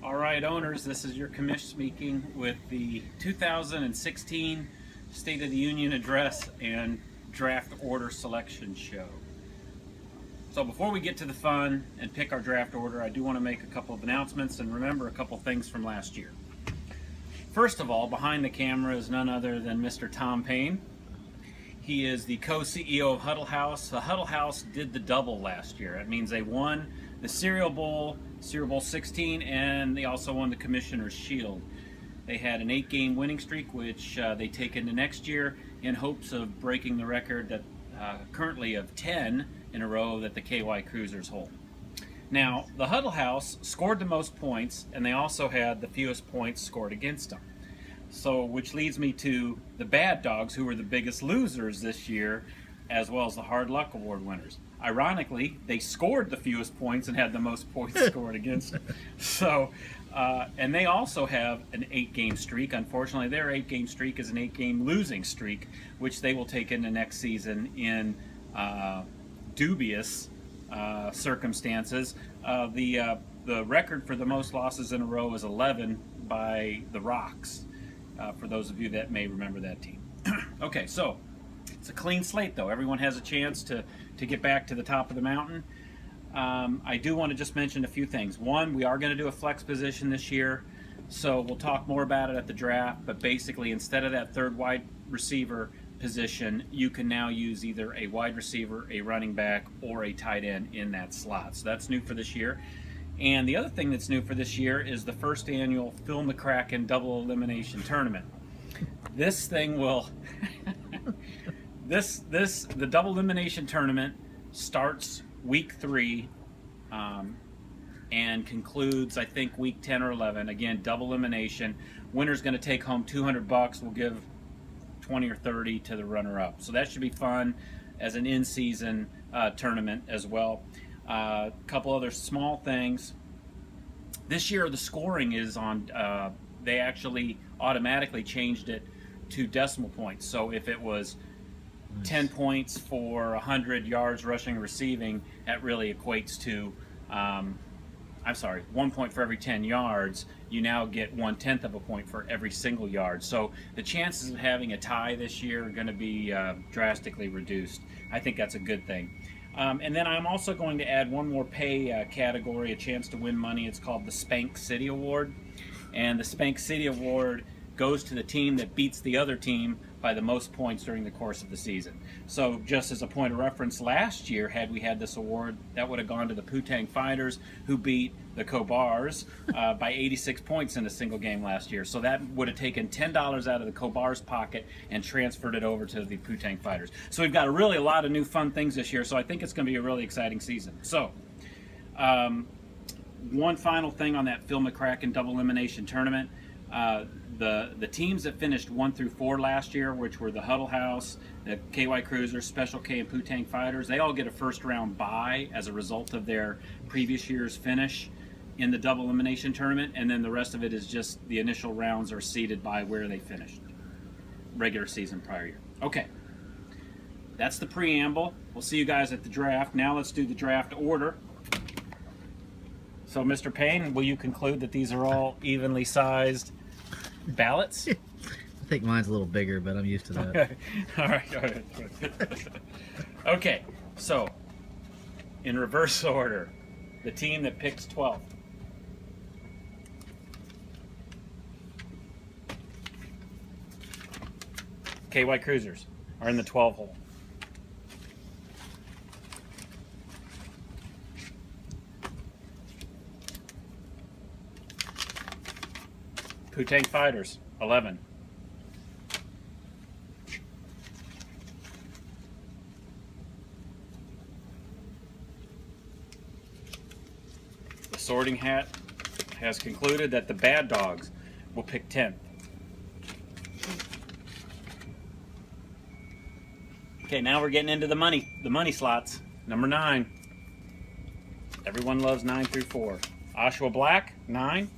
All right, owners, this is your commish speaking with the 2016 State of the Union Address and Draft Order Selection Show. So before we get to the fun and pick our draft order, I do want to make a couple of announcements and remember a couple things from last year. First of all, behind the camera is none other than Mr. Tom Payne. He is the co-CEO of Huddle House. The Huddle House did the double last year. That means they won the Cereal Bowl 16, and they also won the Commissioner's Shield. They had an 8-game winning streak, which they take into next year in hopes of breaking the record that currently of 10 in a row that the KY Cruisers hold. Now, the Huddle House scored the most points, and they also had the fewest points scored against them. So, which leads me to the Bad Dogs, who were the biggest losers this year, as well as the Hard Luck Award winners. Ironically, they scored the fewest points and had the most points scored against them. So, and they also have an 8-game streak. Unfortunately, their 8-game streak is an 8-game losing streak, which they will take into next season in dubious circumstances. The record for the most losses in a row is 11 by the Rocks, for those of you that may remember that team. Okay, so it's a clean slate, though. Everyone has a chance to get back to the top of the mountain. I do want to just mention a few things. One, we are going to do a flex position this year, so we'll talk more about it at the draft, but basically instead of that third wide receiver position, you can now use either a wide receiver, a running back, or a tight end in that slot. So that's new for this year. And the other thing that's new for this year is the first annual Phil McCracken Double Elimination Tournament. This thing will the Double Elimination Tournament starts week 3 and concludes, I think, week 10 or 11. Again, double elimination. Winner's going to take home $200. We'll give 20 or 30 to the runner-up. So that should be fun as an in-season tournament as well. A couple other small things. This year the scoring is on, they actually automatically changed it to decimal points. So if it was 10 points for 100 yards rushing receiving, that really equates to 1 point for every 10 yards. You now get 1/10 of a point for every single yard. So the chances of having a tie this year are going to be drastically reduced. I think that's a good thing. And then I'm also going to add one more pay category, a chance to win money. It's called the Spank City Award. And the Spank City Award goes to the team that beats the other team by the most points during the course of the season. So just as a point of reference, last year, had we had this award, that would have gone to the Putang Fighters, who beat the Cobars by 86 points in a single game last year. So that would have taken $10 out of the Cobars' pocket and transferred it over to the Putang Fighters. So we've got a lot of new fun things this year, so I think it's going to be a really exciting season. So, one final thing on that Phil McCracken Double Elimination Tournament. The teams that finished 1 through 4 last year, which were the Huddle House, the KY Cruisers, Special K, and Putang Fighters, they all get a first-round bye as a result of their previous year's finish in the Double Elimination Tournament, and then the rest of it is just the initial rounds are seeded by where they finished regular season prior year. Okay, that's the preamble. We'll see you guys at the draft. Now let's do the draft order. So, Mr. Payne, will you conclude that these are all evenly sized ballots? I think mine's a little bigger, but I'm used to that. Okay. All right. Okay, so in reverse order, the team that picks 12th. KY Cruisers are in the 12 hole. Putang Fighters, 11. The Sorting Hat has concluded that the Bad Dogs will pick 10th. Okay, now we're getting into the money slots. Number 9. Everyone loves 9 through 4. Oshawa Black, 9.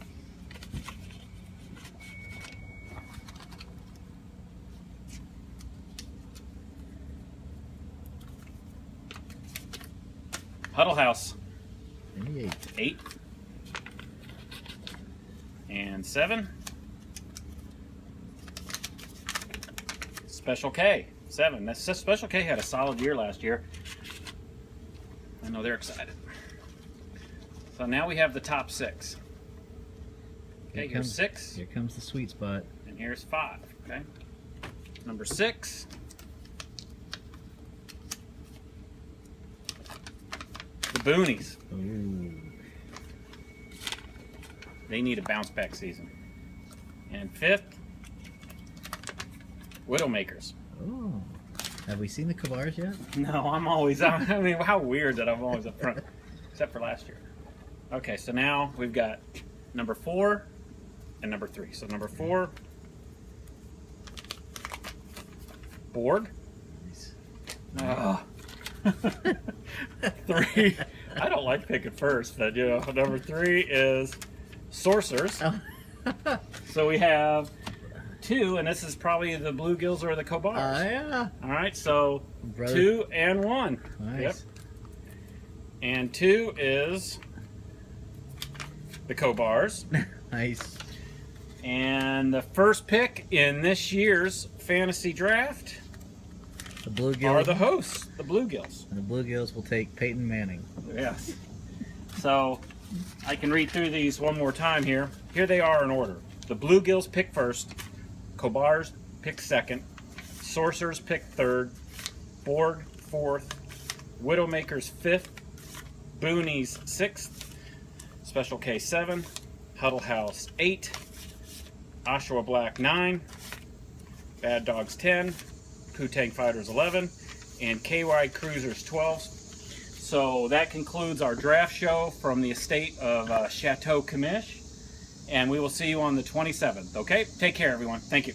Huddle House, 8. And 7. Special K, 7. That Special K had a solid year last year. I know they're excited. So now we have the top 6. Okay, here's 6. Here comes the sweet spot. And here's 5. Okay. Number 6. The Boonies. Ooh. They need a bounce back season. And 5th, Widowmakers. Oh. Have we seen the Kabars yet? No, I'm always, I mean, how weird that I'm always up front, except for last year. Okay, so now we've got number 4 and number 3. So number 4, Borg. Nice. Oh. 3, I don't like picking first, but you know, number 3 is Sorcerers. Oh. So we have 2, and this is probably the Bluegills or the Kabars. Yeah. All right, so Brother. 2 and 1. Nice. Yep. And 2 is the Kabars. Nice. And the first pick in this year's fantasy draft The Bluegills. are the hosts, the Bluegills. And the Bluegills will take Peyton Manning. Yes. So I can read through these one more time here. Here they are in order. The Bluegills pick first. Kabars pick second. Sorcerers pick third. Borg 4th. Widowmakers 5th. Boonies 6th. Special K 7. Huddle House 8. Oshawa Black 9. Bad Dogs 10. Poo-Tang Fighters 11. And KY Cruisers 12. So that concludes our draft show from the estate of Chateau Commish. And we will see you on the 27th. Okay? Take care, everyone. Thank you.